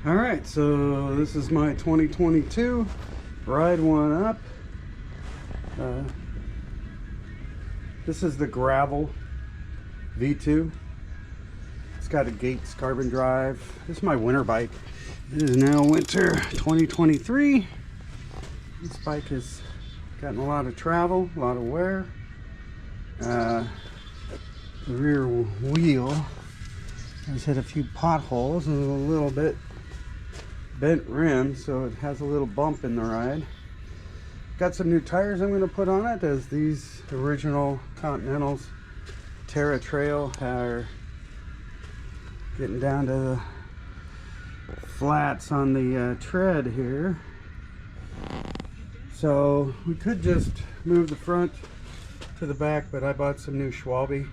All right, so this is my 2022 Ride One Up. This is the gravel V2. It's got a Gates carbon drive. This is my winter bike. It is now winter 2023. This bike has gotten a lot of travel, a lot of wear. The rear wheel has hit a few potholes and a little bit bent rim, so it has a little bump in the ride. Got some new tires I'm going to put on it, as these original Continentals Terra Trail are getting down to the flats on the tread here. So we could just move the front to the back, but I bought some new Schwalbe.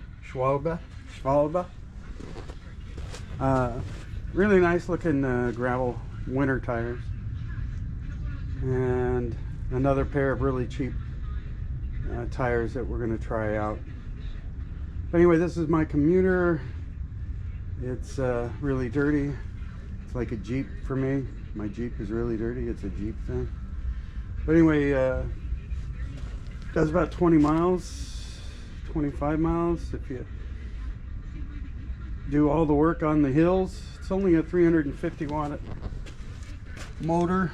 Really nice looking gravel winter tires, and another pair of really cheap tires that we're going to try out. But anyway, this is my commuter. It's really dirty. It's like a Jeep for me. My Jeep is really dirty. It's a Jeep thing. But anyway, does about 20 miles, 25 miles if you do all the work on the hills. It's only a 350 watt motor.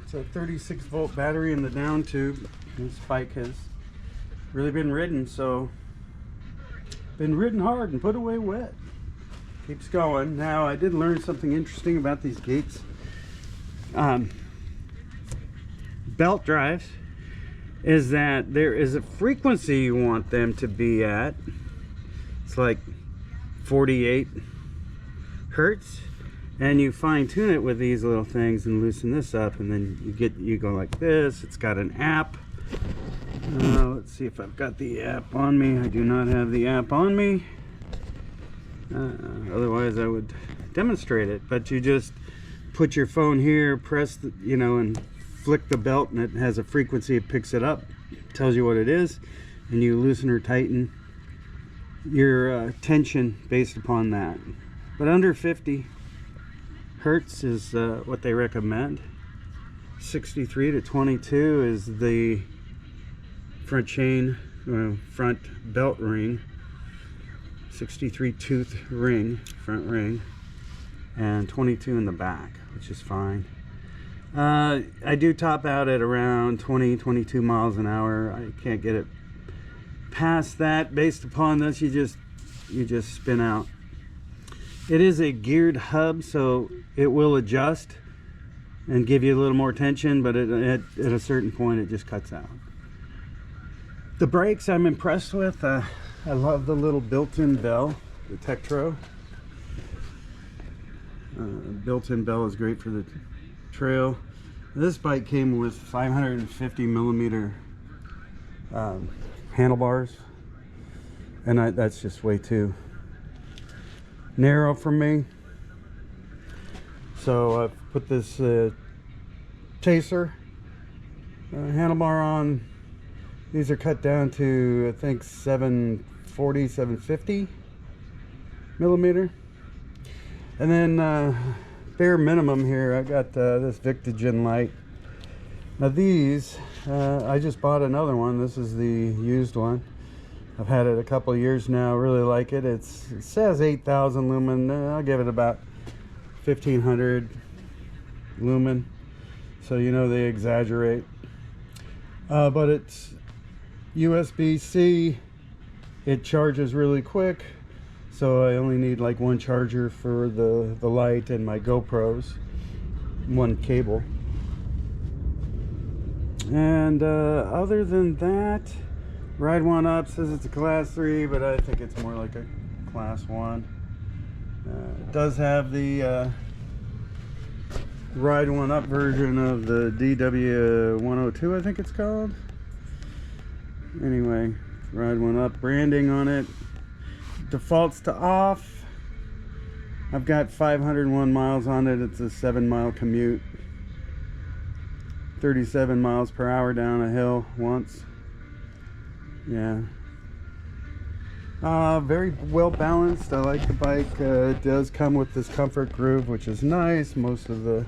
It's a 36 volt battery in the down tube. This bike has really been ridden, so been ridden hard and put away wet. Keeps going. Now, I did learn something interesting about these Gates belt drives, is that there is a frequency you want them to be at. It's like 48 hertz, and you fine tune it with these little things and loosen this up, and then you go like this. It's got an app. Let's see if I've got the app on me. I do not have the app on me. Otherwise I would demonstrate it. But you just put your phone here, press the, and flick the belt, and it has a frequency. It picks it up, tells you what it is, and you loosen or tighten your tension based upon that. But under 50 hertz is what they recommend. 63 to 22 is the front chain, front belt ring. 63 tooth ring, front ring, and 22 in the back, which is fine. I do top out at around 22 miles an hour. I can't get it past that. Based upon this, you just spin out. It is a geared hub, so it will adjust and give you a little more tension, but at a certain point it just cuts out. The brakes I'm impressed with. I love the little built-in bell, the Tektro. Built-in bell is great for the trail. This bike came with 550 millimeter handlebars, and that's just way too narrow for me. So I've put this chaser handlebar on. These are cut down to, I think, 740, 750 millimeter. And then bare minimum here, I got this Victogen light. Now these, I just bought another one. This is the used one. I've had it a couple of years now. Really like it. It says 8,000 lumen. I'll give it about 1,500 lumen. So they exaggerate. But it's USB-C. It charges really quick, so I only need like one charger for the light and my GoPros, one cable. And other than that, Ride One Up says it's a class 3, but I think it's more like a class 1. It does have the Ride One Up version of the DW102, I think it's called. Anyway, Ride One Up branding on it. Defaults to off. I've got 501 miles on it. It's a 7-mile commute. 37 miles per hour down a hill once. Yeah. Very well balanced. I like the bike. It does come with this comfort groove, which is nice. Most of the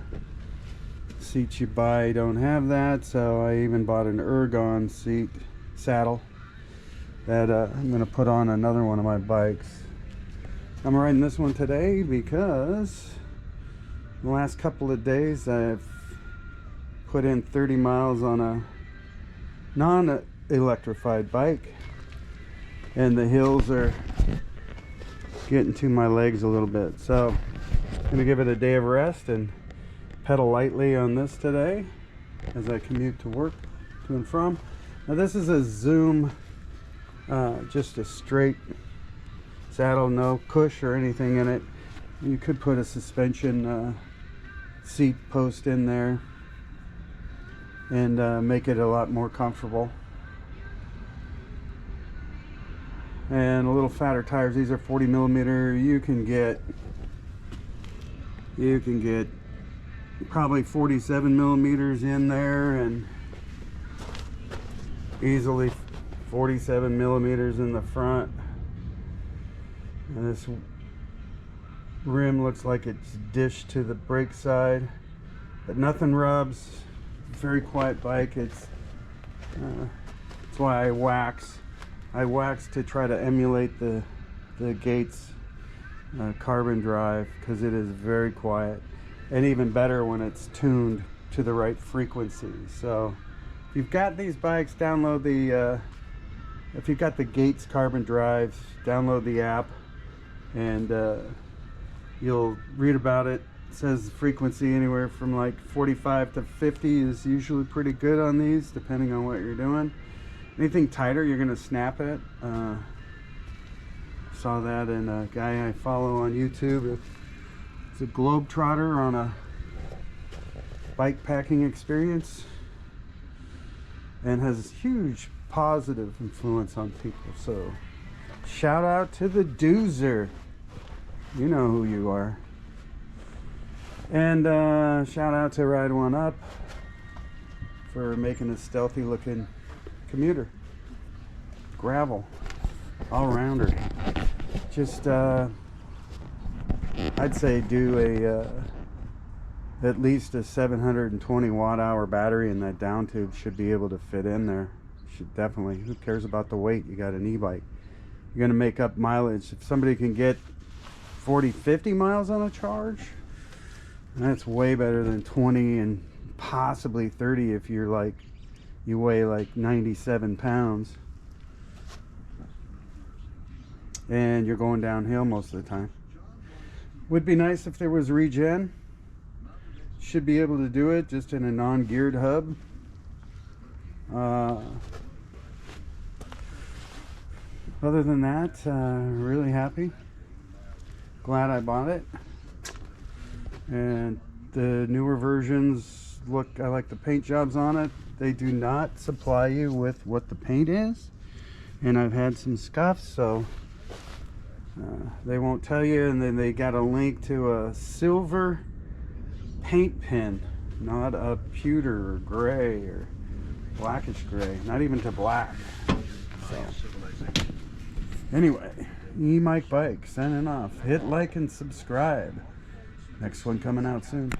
seats you buy don't have that, so I even bought an ergon seat saddle that I'm going to put on another one of my bikes. I'm riding this one today because the last couple of days I've put in 30 miles on a non-electrified bike, and the hills are getting to my legs a little bit, so I'm going to give it a day of rest and pedal lightly on this today as I commute to work, to and from. Now this is a Zoom, just a straight saddle, no cush or anything in it. You could put a suspension seat post in there and make it a lot more comfortable. And a little fatter tires. These are 40 millimeter. You can get probably 47 millimeters in there, and easily 47 millimeters in the front. And this rim looks like it's dished to the brake side, but nothing rubs. Very quiet bike. It's that's why I wax to try to emulate the Gates carbon drive, because it is very quiet, and even better when it's tuned to the right frequency. So if you've got these bikes, download the if you've got the Gates carbon drives, download the app, and you'll read about it. It says frequency anywhere from like 45 to 50 is usually pretty good on these, depending on what you're doing. Anything tighter, you're gonna snap it. Saw that in a guy I follow on YouTube. It's a globetrotter on a bike packing experience, and has huge positive influence on people. So shout out to the Doozer. You know who you are. And shout out to Ride One Up for making a stealthy looking commuter. Gravel, all rounder. Just I'd say do a at least a 720 watt-hour battery, and that down tube should be able to fit in there. Should definitely. Who cares about the weight? You got an e-bike. You're gonna make up mileage. If somebody can get 40-50 miles on a charge, that's way better than 20 and possibly 30 if you're like, you weigh like 97 pounds and you're going downhill most of the time. Would be nice if there was regen. Should be able to do it just in a non-geared hub. Other than that, really happy. Glad I bought it. And the newer versions look, I like the paint jobs on it. They do not supply you with what the paint is, and I've had some scuffs, so they won't tell you. And then they got a link to a silver paint pen, not a pewter or gray or blackish gray, not even to black. So anyway, E-Mike Bike signing off. Hit like and subscribe. Next one coming out soon.